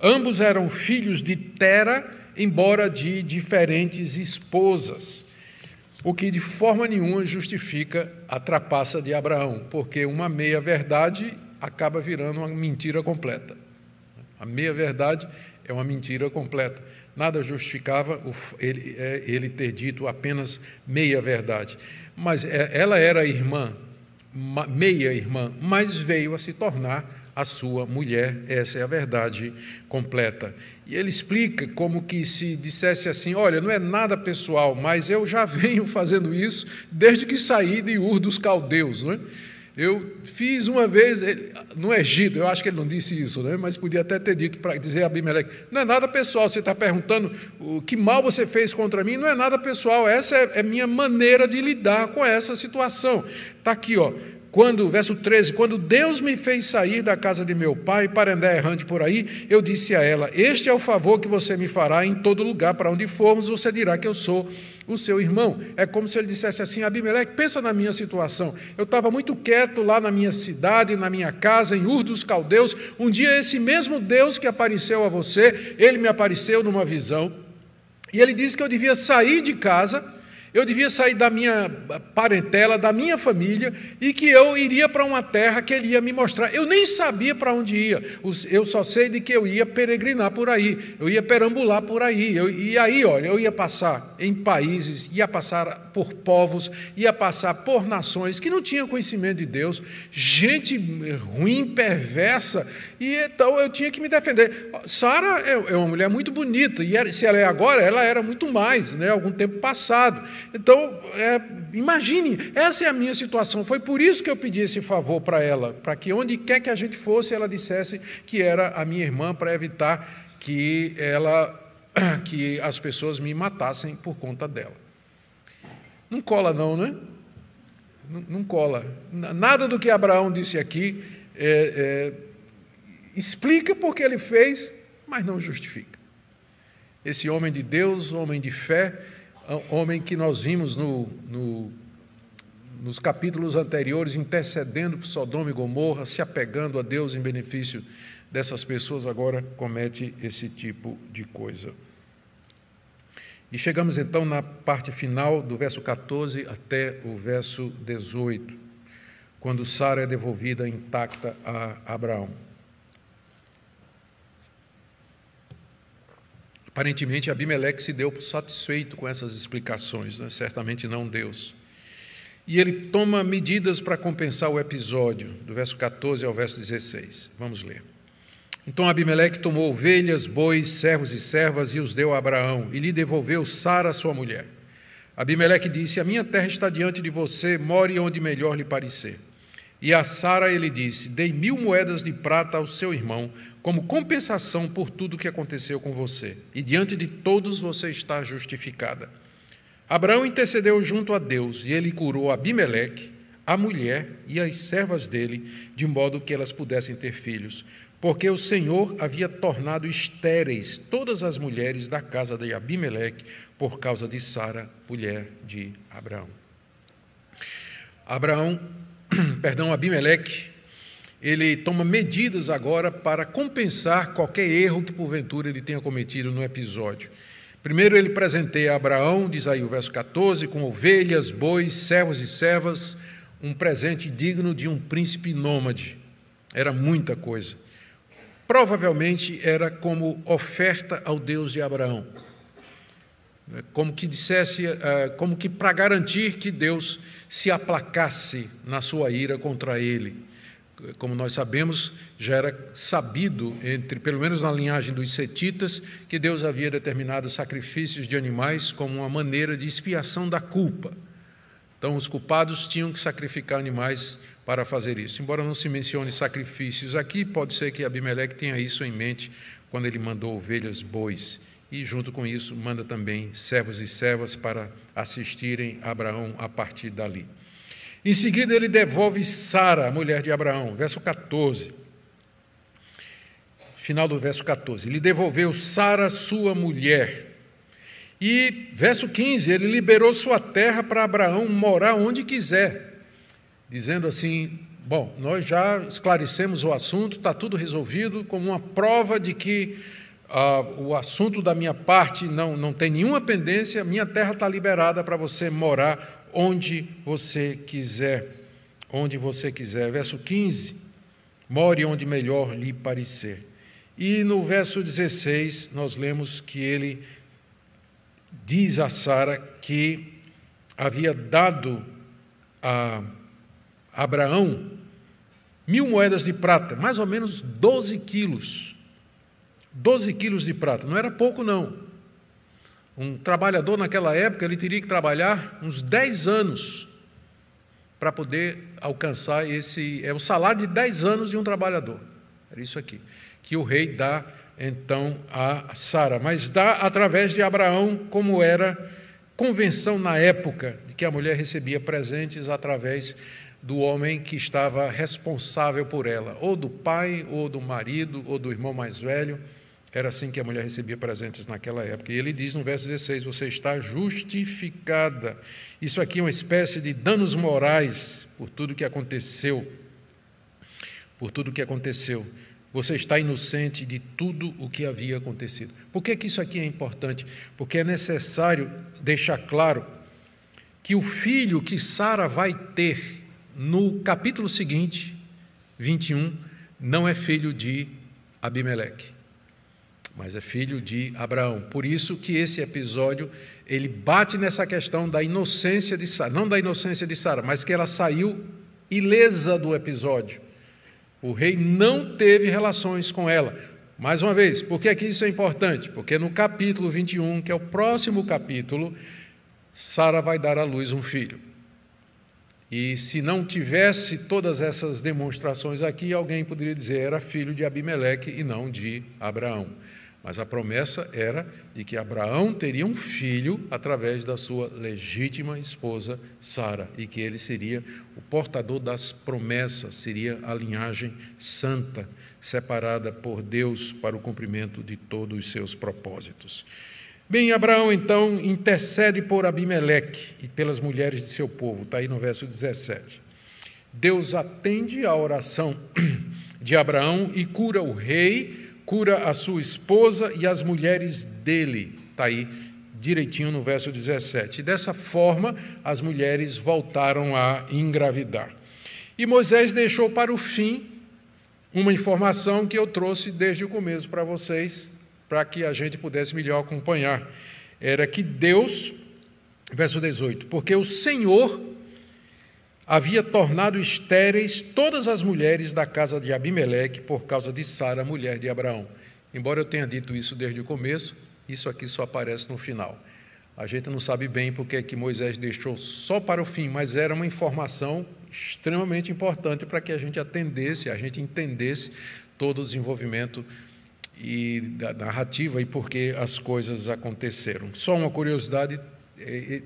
Ambos eram filhos de Tera, embora de diferentes esposas, o que de forma nenhuma justifica a trapaça de Abraão, porque uma meia-verdade acaba virando uma mentira completa. A meia-verdade é uma mentira completa. Nada justificava ele ter dito apenas meia-verdade. Mas ela era irmã, meia-irmã, mas veio a se tornar a sua mulher. Essa é a verdade completa. E ele explica como que se dissesse assim, olha, não é nada pessoal, mas eu já venho fazendo isso desde que saí de Ur dos Caldeus, não é? Eu fiz uma vez no Egito, eu acho que ele não disse isso, né? Mas podia até ter dito para dizer a Abimeleque, não é nada pessoal, você está perguntando o que mal você fez contra mim, não é nada pessoal, essa é minha maneira de lidar com essa situação. Está aqui, ó. Verso 13, quando Deus me fez sair da casa de meu pai para andar errante por aí, eu disse a ela, este é o favor que você me fará em todo lugar, para onde formos, você dirá que eu sou o seu irmão. É como se ele dissesse assim, Abimeleque, pensa na minha situação, eu estava muito quieto lá na minha cidade, na minha casa, em Ur dos Caldeus, um dia esse mesmo Deus que apareceu a você, ele me apareceu numa visão, e ele disse que eu devia sair de casa, eu devia sair da minha parentela, da minha família, e que eu iria para uma terra que ele ia me mostrar. Eu nem sabia para onde ia, eu só sei de que eu ia peregrinar por aí, eu ia perambular por aí, e aí, olha, eu ia passar em países, ia passar por povos, ia passar por nações que não tinham conhecimento de Deus, gente ruim, perversa, e então eu tinha que me defender. Sara é uma mulher muito bonita, e se ela é agora, ela era muito mais, né, algum tempo passado. Então, imagine, essa é a minha situação, foi por isso que eu pedi esse favor para ela, para que onde quer que a gente fosse, ela dissesse que era a minha irmã, para evitar que as pessoas me matassem por conta dela. Não cola não, né? Não cola. Nada do que Abraão disse aqui explica porque ele fez, mas não justifica. Esse homem de Deus, homem de fé, homem que nós vimos nos capítulos anteriores, intercedendo por Sodoma e Gomorra, se apegando a Deus em benefício dessas pessoas, agora comete esse tipo de coisa. E chegamos então na parte final do verso 14 até o verso 18, quando Sara é devolvida intacta a Abraão. Aparentemente, Abimeleque se deu por satisfeito com essas explicações, né? Certamente não Deus. E ele toma medidas para compensar o episódio, do verso 14 ao verso 16. Vamos ler. Então Abimeleque tomou ovelhas, bois, servos e servas e os deu a Abraão, e lhe devolveu Sara, sua mulher. Abimeleque disse, a minha terra está diante de você, more onde melhor lhe parecer. E a Sara ele disse, dei 1000 moedas de prata ao seu irmão, como compensação por tudo o que aconteceu com você, e diante de todos você está justificada. Abraão intercedeu junto a Deus, e ele curou Abimeleque, a mulher e as servas dele, de modo que elas pudessem ter filhos, porque o Senhor havia tornado estéreis todas as mulheres da casa de Abimeleque por causa de Sara, mulher de Abraão. Abimeleque, ele toma medidas agora para compensar qualquer erro que porventura ele tenha cometido no episódio. Primeiro ele presenteia Abraão, diz aí o verso 14, com ovelhas, bois, servos e servas, um presente digno de um príncipe nômade. Era muita coisa. Provavelmente era como oferta ao Deus de Abraão. Como que dissesse, como que para garantir que Deus se aplacasse na sua ira contra ele. Como nós sabemos, já era sabido, pelo menos na linhagem dos setitas, que Deus havia determinado sacrifícios de animais como uma maneira de expiação da culpa. Então, os culpados tinham que sacrificar animais para fazer isso. Embora não se mencione sacrifícios aqui, pode ser que Abimeleque tenha isso em mente quando ele mandou ovelhas, bois. E, junto com isso, manda também servos e servas para assistirem Abraão a partir dali. Em seguida, ele devolve Sara, a mulher de Abraão, verso 14. Final do verso 14. Ele devolveu Sara, sua mulher. E, verso 15, ele liberou sua terra para Abraão morar onde quiser, dizendo assim, bom, nós já esclarecemos o assunto, está tudo resolvido, como uma prova de que o assunto da minha parte não tem nenhuma pendência, minha terra está liberada para você morar onde você quiser, Verso 15, more onde melhor lhe parecer. E no verso 16, nós lemos que ele diz a Sara que havia dado a Abraão 1.000 moedas de prata, mais ou menos 12 quilos. 12 quilos de prata, não era pouco não. Um trabalhador naquela época, ele teria que trabalhar uns 10 anos para poder alcançar o salário de 10 anos de um trabalhador. Era isso aqui, que o rei dá então a Sara, mas dá através de Abraão, como era convenção na época, de que a mulher recebia presentes através do homem que estava responsável por ela, ou do pai, ou do marido, ou do irmão mais velho. Era assim que a mulher recebia presentes naquela época. E ele diz no verso 16, você está justificada. Isso aqui é uma espécie de danos morais por tudo que aconteceu. Você está inocente de tudo o que havia acontecido. Por que isso aqui é importante? Porque é necessário deixar claro que o filho que Sara vai ter no capítulo seguinte, 21, não é filho de Abimeleque, mas é filho de Abraão. Por isso que esse episódio, ele bate nessa questão da inocência de Sara, não da inocência de Sara, mas que ela saiu ilesa do episódio. O rei não teve relações com ela. Mais uma vez, por que isso é importante? Porque no capítulo 21, que é o próximo capítulo, Sara vai dar à luz um filho. E se não tivesse todas essas demonstrações aqui, alguém poderia dizer era filho de Abimeleque e não de Abraão. Mas a promessa era de que Abraão teria um filho através da sua legítima esposa Sara, e que ele seria o portador das promessas, seria a linhagem santa, separada por Deus para o cumprimento de todos os seus propósitos. Bem, Abraão então intercede por Abimeleque e pelas mulheres de seu povo, está aí no verso 17. Deus atende à oração de Abraão e cura o rei, cura a sua esposa e as mulheres dele, está aí direitinho no verso 17. E dessa forma, as mulheres voltaram a engravidar. E Moisés deixou para o fim uma informação que eu trouxe desde o começo para vocês, para que a gente pudesse melhor acompanhar. Era que Deus, verso 18, porque o Senhor havia tornado estéreis todas as mulheres da casa de Abimeleque por causa de Sara, mulher de Abraão. Embora eu tenha dito isso desde o começo, isso aqui só aparece no final. A gente não sabe bem porque é que Moisés deixou só para o fim, mas era uma informação extremamente importante para que a gente entendesse todo o desenvolvimento e da narrativa e por que as coisas aconteceram. Só uma curiosidade,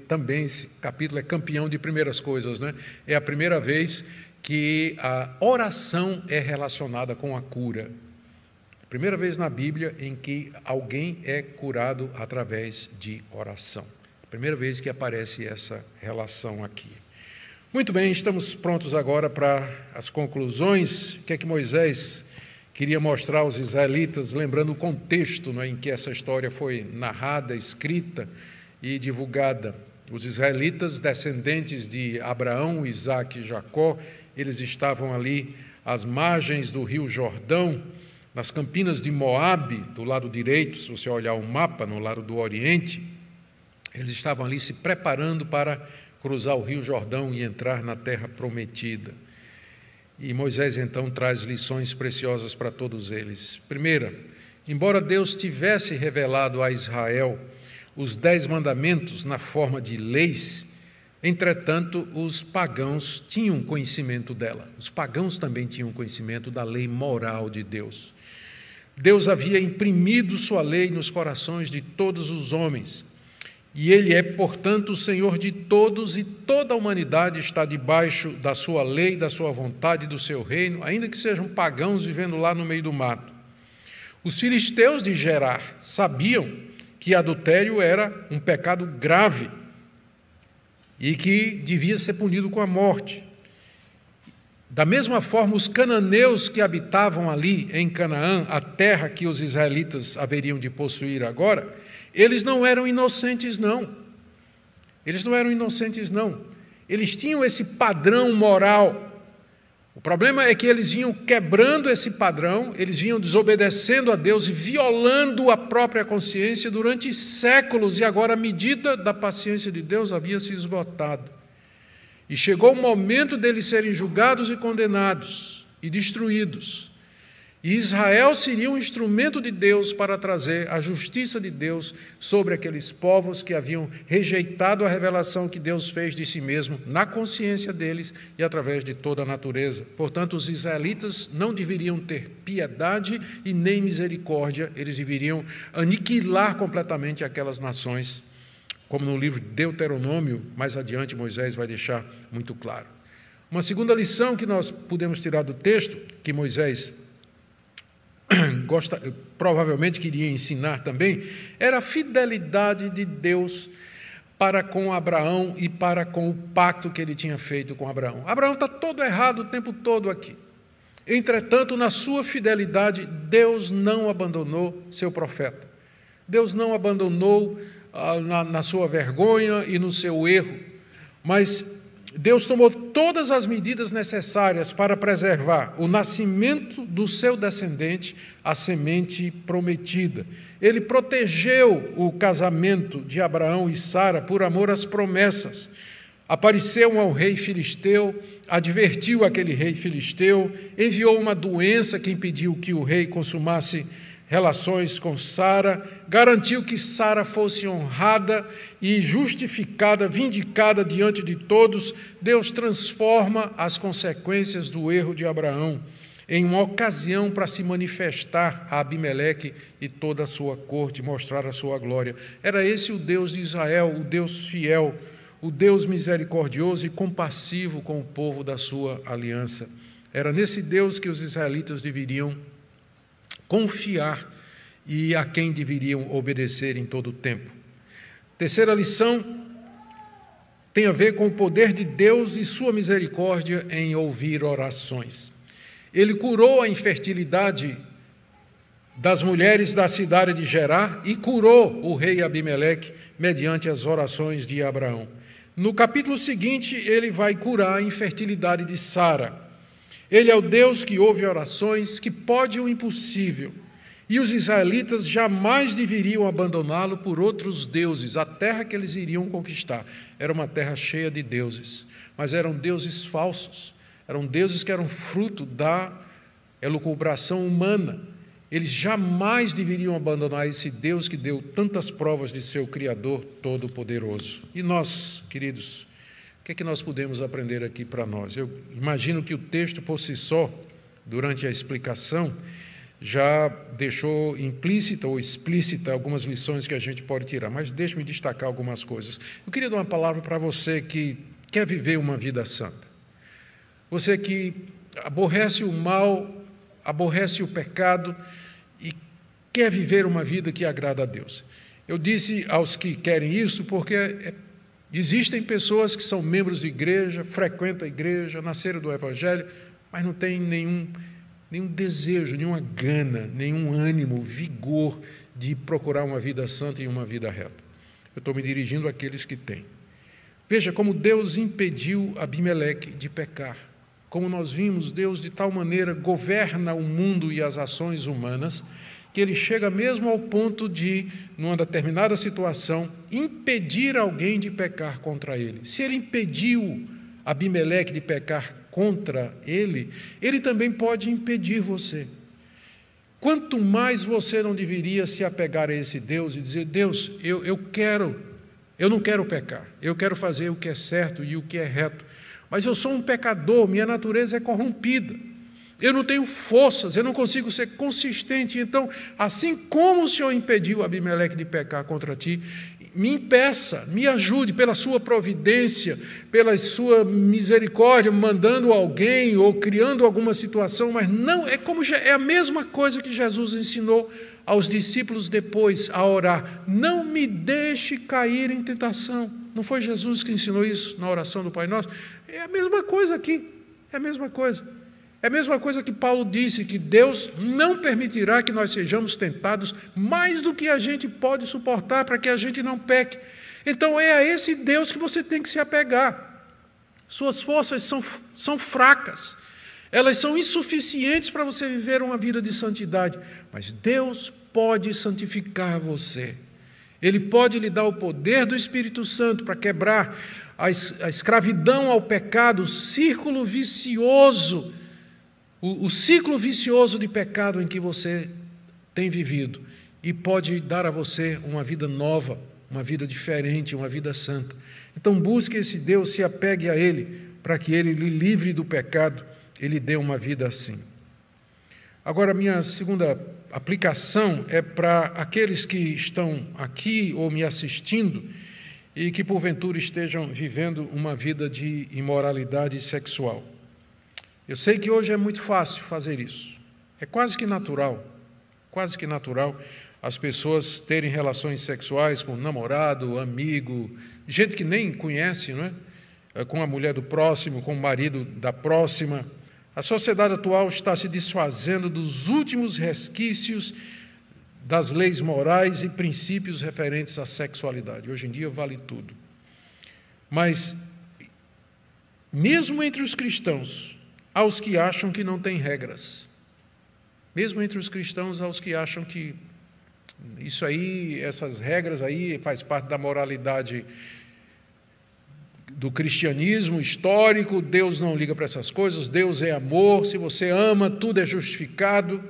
também esse capítulo é campeão de primeiras coisas, né? É a primeira vez que a oração é relacionada com a cura. Primeira vez na Bíblia em que alguém é curado através de oração. Primeira vez que aparece essa relação aqui. Muito bem, estamos prontos agora para as conclusões. O que é que Moisés queria mostrar aos israelitas, lembrando o contexto, em que essa história foi narrada, escrita e divulgada. Os israelitas, descendentes de Abraão, Isaque e Jacó, eles estavam ali às margens do rio Jordão, nas campinas de Moabe, do lado direito, se você olhar o mapa, no lado do Oriente. Eles estavam ali se preparando para cruzar o rio Jordão e entrar na terra prometida. E Moisés, então, traz lições preciosas para todos eles. Primeira, embora Deus tivesse revelado a Israel os 10 mandamentos na forma de leis, entretanto, os pagãos tinham conhecimento dela. Os pagãos também tinham conhecimento da lei moral de Deus. Deus havia imprimido sua lei nos corações de todos os homens. E Ele é, portanto, o Senhor de todos, e toda a humanidade está debaixo da sua lei, da sua vontade, do seu reino, ainda que sejam pagãos vivendo lá no meio do mato. Os filisteus de Gerar sabiam que adultério era um pecado grave e que devia ser punido com a morte. Da mesma forma, os cananeus que habitavam ali em Canaã, a terra que os israelitas haveriam de possuir agora, eles não eram inocentes, não. Eles não eram inocentes, não. Eles tinham esse padrão moral. O problema é que eles vinham quebrando esse padrão, eles vinham desobedecendo a Deus e violando a própria consciência durante séculos, e agora a medida da paciência de Deus havia se esgotado. E chegou o momento deles serem julgados e condenados e destruídos. E Israel seria um instrumento de Deus para trazer a justiça de Deus sobre aqueles povos que haviam rejeitado a revelação que Deus fez de si mesmo na consciência deles e através de toda a natureza. Portanto, os israelitas não deveriam ter piedade e nem misericórdia, eles deveriam aniquilar completamente aquelas nações, como no livro de Deuteronômio, mais adiante Moisés vai deixar muito claro. Uma segunda lição que nós podemos tirar do texto, que Moisés provavelmente queria ensinar também, era a fidelidade de Deus para com Abraão e para com o pacto que ele tinha feito com Abraão. Abraão está todo errado o tempo todo aqui. Entretanto, na sua fidelidade, Deus não abandonou seu profeta. Deus não abandonou na sua vergonha e no seu erro, mas Deus tomou todas as medidas necessárias para preservar o nascimento do seu descendente, a semente prometida. Ele protegeu o casamento de Abraão e Sara por amor às promessas. Apareceu ao rei filisteu, advertiu aquele rei filisteu, enviou uma doença que impediu que o rei consumasse relações com Sara, garantiu que Sara fosse honrada e justificada, vindicada diante de todos. Deus transforma as consequências do erro de Abraão em uma ocasião para se manifestar a Abimeleque e toda a sua corte, mostrar a sua glória. Era esse o Deus de Israel, o Deus fiel, o Deus misericordioso e compassivo com o povo da sua aliança. Era nesse Deus que os israelitas deveriam confiar e a quem deveriam obedecer em todo o tempo. Terceira lição tem a ver com o poder de Deus e sua misericórdia em ouvir orações. Ele curou a infertilidade das mulheres da cidade de Gerar e curou o rei Abimeleque mediante as orações de Abraão. No capítulo seguinte, ele vai curar a infertilidade de Sara. Ele é o Deus que ouve orações, que pode o impossível. E os israelitas jamais deveriam abandoná-lo por outros deuses. A terra que eles iriam conquistar era uma terra cheia de deuses, mas eram deuses falsos, eram deuses que eram fruto da elucubração humana. Eles jamais deveriam abandonar esse Deus que deu tantas provas de seu Criador Todo-Poderoso. E nós, queridos, o que é que nós podemos aprender aqui para nós? Eu imagino que o texto por si só, durante a explicação, já deixou implícita ou explícita algumas lições que a gente pode tirar, mas deixe-me destacar algumas coisas. Eu queria dar uma palavra para você que quer viver uma vida santa. Você que aborrece o mal, aborrece o pecado quer viver uma vida que agrada a Deus. Eu disse aos que querem isso porque existem pessoas que são membros de igreja, frequentam a igreja, nasceram do Evangelho, mas não têm nenhum desejo, nenhuma gana, nenhum ânimo, vigor de procurar uma vida santa e uma vida reta. Eu estou me dirigindo àqueles que têm. Veja como Deus impediu Abimeleque de pecar. Como nós vimos, Deus de tal maneira governa o mundo e as ações humanas, que ele chega mesmo ao ponto de, numa determinada situação, impedir alguém de pecar contra ele. Se ele impediu Abimeleque de pecar contra ele, ele também pode impedir você. Quanto mais você não deveria se apegar a esse Deus e dizer: Deus, eu não quero pecar, eu quero fazer o que é certo e o que é reto, mas eu sou um pecador, minha natureza é corrompida, eu não tenho forças, eu não consigo ser consistente. Então, assim como o Senhor impediu Abimeleque de pecar contra ti, me impeça, me ajude pela sua providência, pela sua misericórdia, mandando alguém ou criando alguma situação, mas não, é a mesma coisa que Jesus ensinou aos discípulos depois a orar: não me deixe cair em tentação. Não foi Jesus que ensinou isso na oração do Pai Nosso? É a mesma coisa aqui, é a mesma coisa. É a mesma coisa que Paulo disse, que Deus não permitirá que nós sejamos tentados mais do que a gente pode suportar, para que a gente não peque. Então é a esse Deus que você tem que se apegar. Suas forças são fracas, elas são insuficientes para você viver uma vida de santidade, mas Deus pode santificar você. Ele pode lhe dar o poder do Espírito Santo para quebrar a escravidão ao pecado, o círculo vicioso, o ciclo vicioso de pecado em que você tem vivido, e pode dar a você uma vida nova, uma vida diferente, uma vida santa. Então busque esse Deus, se apegue a Ele, para que Ele lhe livre do pecado, Ele dê uma vida assim. Agora, minha segunda aplicação é para aqueles que estão aqui ou me assistindo e que porventura estejam vivendo uma vida de imoralidade sexual. Eu sei que hoje é muito fácil fazer isso. É quase que natural as pessoas terem relações sexuais com namorado, amigo, gente que nem conhece, não é? Com a mulher do próximo, com o marido da próxima. A sociedade atual está se desfazendo dos últimos resquícios das leis morais e princípios referentes à sexualidade. Hoje em dia vale tudo. Mas, mesmo entre os cristãos, há os que acham que não tem regras. Mesmo entre os cristãos, há os que acham que isso aí, essas regras aí, faz parte da moralidade do cristianismo histórico. Deus não liga para essas coisas, Deus é amor, se você ama, tudo é justificado.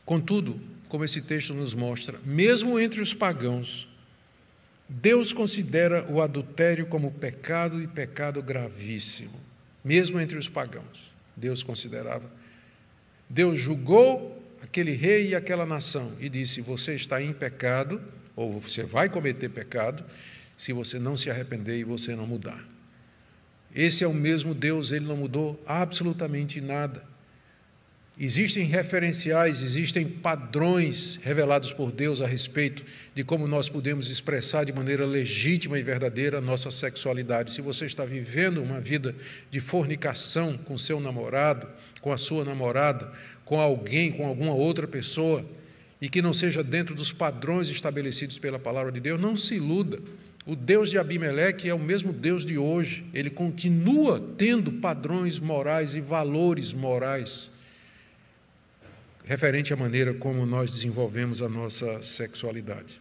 Contudo, como esse texto nos mostra, mesmo entre os pagãos, Deus considera o adultério como pecado e pecado gravíssimo. Mesmo entre os pagãos, Deus considerava. Deus julgou aquele rei e aquela nação e disse: você está em pecado, ou você vai cometer pecado, se você não se arrepender e você não mudar. Esse é o mesmo Deus, Ele não mudou absolutamente nada. Existem referenciais, existem padrões revelados por Deus a respeito de como nós podemos expressar de maneira legítima e verdadeira a nossa sexualidade. Se você está vivendo uma vida de fornicação com seu namorado, com a sua namorada, com alguém, com alguma outra pessoa, e que não seja dentro dos padrões estabelecidos pela palavra de Deus, não se iluda. O Deus de Abimeleque é o mesmo Deus de hoje. Ele continua tendo padrões morais e valores morais referente à maneira como nós desenvolvemos a nossa sexualidade.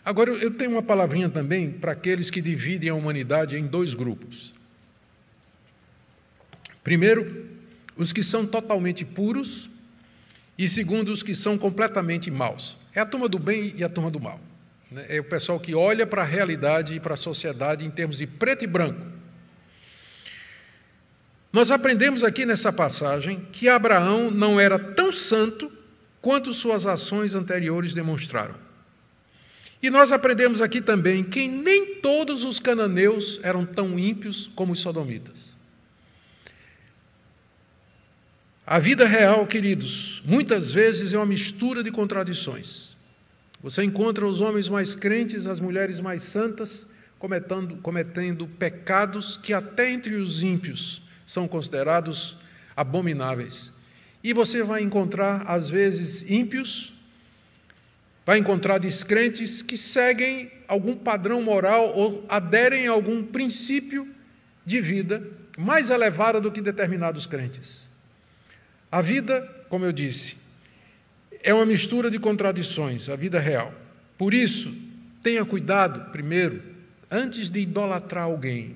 Agora, eu tenho uma palavrinha também para aqueles que dividem a humanidade em dois grupos. Primeiro, os que são totalmente puros, e segundo, os que são completamente maus. É a turma do bem e a turma do mal. É o pessoal que olha para a realidade e para a sociedade em termos de preto e branco. Nós aprendemos aqui nessa passagem que Abraão não era tão santo quanto suas ações anteriores demonstraram. E nós aprendemos aqui também que nem todos os cananeus eram tão ímpios como os sodomitas. A vida real, queridos, muitas vezes é uma mistura de contradições. Você encontra os homens mais crentes, as mulheres mais santas, cometendo pecados que até entre os ímpios são considerados abomináveis. E você vai encontrar, às vezes, ímpios, vai encontrar descrentes que seguem algum padrão moral ou aderem a algum princípio de vida mais elevado do que determinados crentes. A vida, como eu disse, é uma mistura de contradições, a vida real. Por isso, tenha cuidado, primeiro, antes de idolatrar alguém.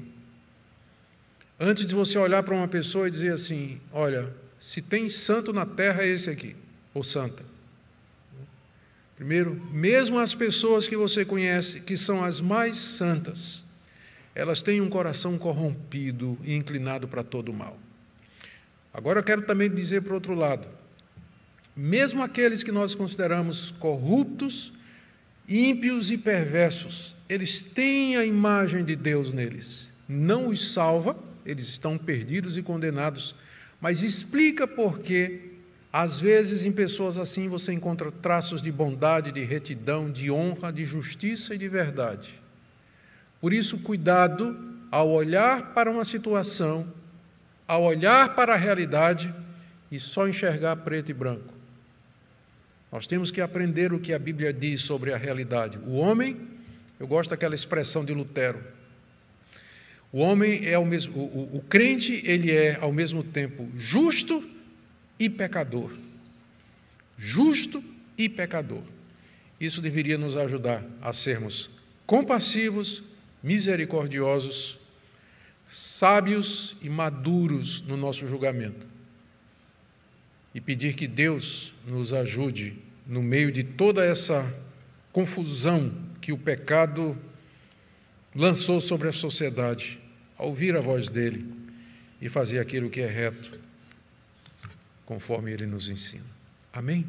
Antes de você olhar para uma pessoa e dizer assim, olha, se tem santo na terra é esse aqui, ou santa. Primeiro, mesmo as pessoas que você conhece, que são as mais santas, elas têm um coração corrompido e inclinado para todo o mal. Agora eu quero também dizer para o outro lado, mesmo aqueles que nós consideramos corruptos, ímpios e perversos, eles têm a imagem de Deus neles. Não os salva, eles estão perdidos e condenados, mas explica por que, às vezes, em pessoas assim, você encontra traços de bondade, de retidão, de honra, de justiça e de verdade. Por isso, cuidado ao olhar para uma situação, ao olhar para a realidade e só enxergar preto e branco. Nós temos que aprender o que a Bíblia diz sobre a realidade. O homem, eu gosto daquela expressão de Lutero, o homem é o crente, ele é ao mesmo tempo justo e pecador. Justo e pecador. Isso deveria nos ajudar a sermos compassivos, misericordiosos, sábios e maduros no nosso julgamento. E pedir que Deus nos ajude no meio de toda essa confusão que o pecado lançou sobre a sociedade, a ouvir a voz dele e fazer aquilo que é reto, conforme ele nos ensina. Amém?